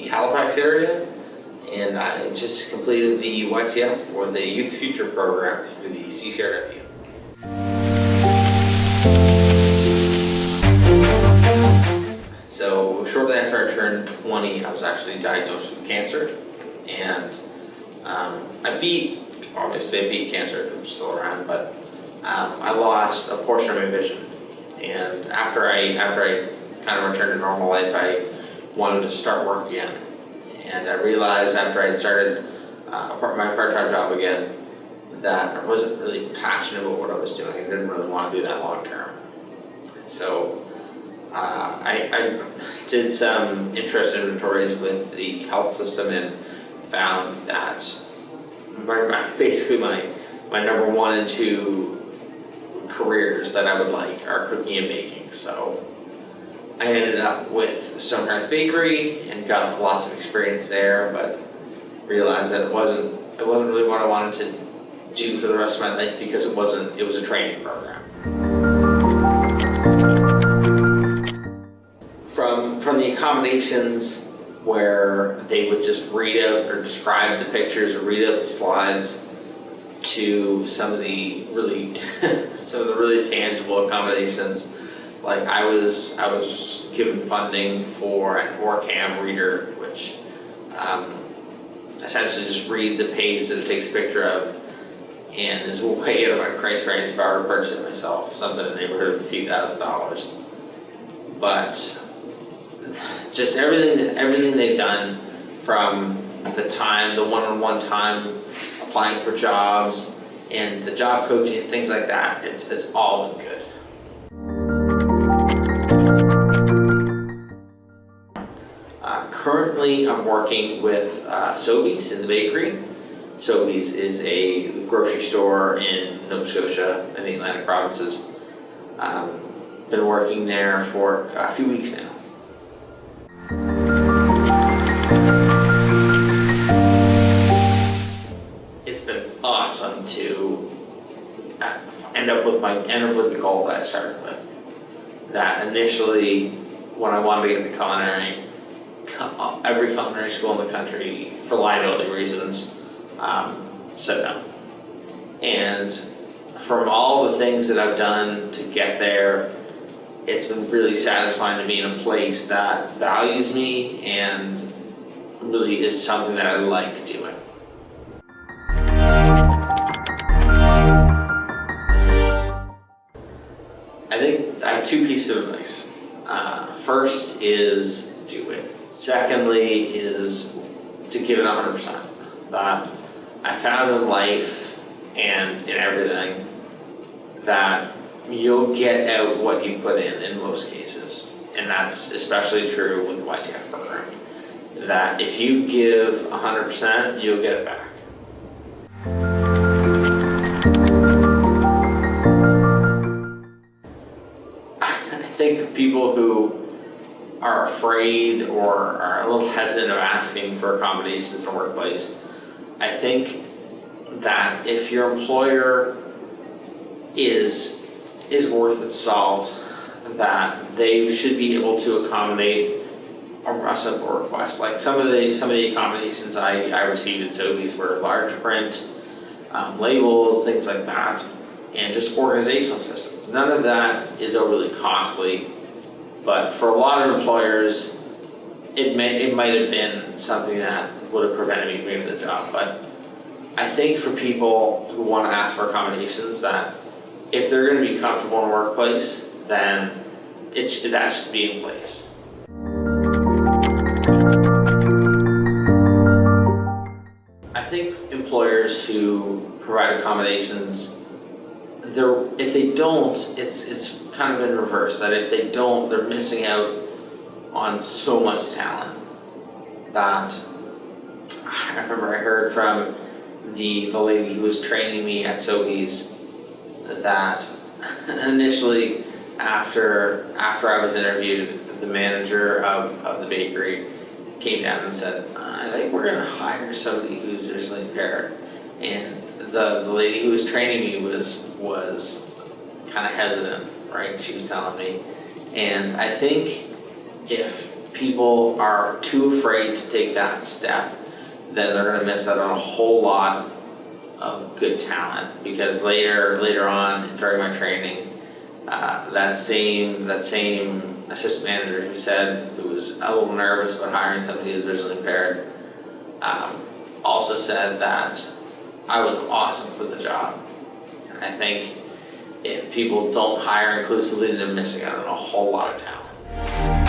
the Halifax area, and I just completed the YTF for the Youth Future program through the CCRW. So shortly after I turned 20, I was actually diagnosed with cancer, and I beat cancer. It was still around, but I lost a portion of my vision. And after I kind of returned to normal life, I wanted to start work again. And I realized after I had started my part-time job again that I wasn't really passionate about what I was doing. I didn't really want to do that long term. So I did some interest inventories with the health system and found that basically my number 1 and 2 careers that I would like are cooking and baking. So I ended up with Stonehearth Bakery and got lots of experience there, but realized that it wasn't really what I wanted to do for the rest of my life because it was a training program. From the accommodations where they would just read out or describe the pictures or read out the slides to some of the really tangible accommodations. Like I was given funding for an OrCam reader, which essentially just reads a page that it takes a picture of and is way out of my price range if I were to purchase it myself, something in the neighborhood of $2,000. But just everything they've done, from the one-on-one time applying for jobs and the job coaching and things like that, it's all been good. Currently, I'm working with Sobeys in the bakery. Sobeys is a grocery store in Nova Scotia and the Atlantic provinces. Been working there for a few weeks now. It's been awesome to end up with the goal that I started with. That initially, when I wanted to get into culinary, every culinary school in the country, for liability reasons, said no. And from all the things that I've done to get there, it's been really satisfying to be in a place that values me and really is something that I like doing. I think I have 2 pieces of advice. First is do it. Secondly is to give it 100%. That I found in life and in everything that you'll get out what you put in most cases. And that's especially true with the YTF program. That if you give 100%, you'll get it back. I think people who are afraid or are a little hesitant of asking for accommodations in a workplace, I think that if your employer is worth its salt, that they should be able to accommodate a simple request. Like some of the accommodations I received at Sobeys were large print, labels, things like that, and just organizational systems. None of that is overly costly, but for a lot of employers, it might have been something that would have prevented me from getting the job. But I think for people who want to ask for accommodations, that if they're going to be comfortable in a workplace, then that should be in place. I think employers who provide accommodations, if they don't, it's kind of in reverse. That if they don't, they're missing out on so much talent. That I remember I heard from the lady who was training me at Sobeys that initially after I was interviewed, the manager of the bakery came down and said, I think we're going to hire somebody who's visually impaired. And the lady who was training me was kind of hesitant, right? She was telling me. And I think if people are too afraid to take that step, then they're gonna miss out on a whole lot of good talent. Because later on during my training, that same assistant manager who was a little nervous about hiring somebody who's visually impaired, also said that I was awesome for the job. And I think if people don't hire inclusively, they're missing out on a whole lot of talent.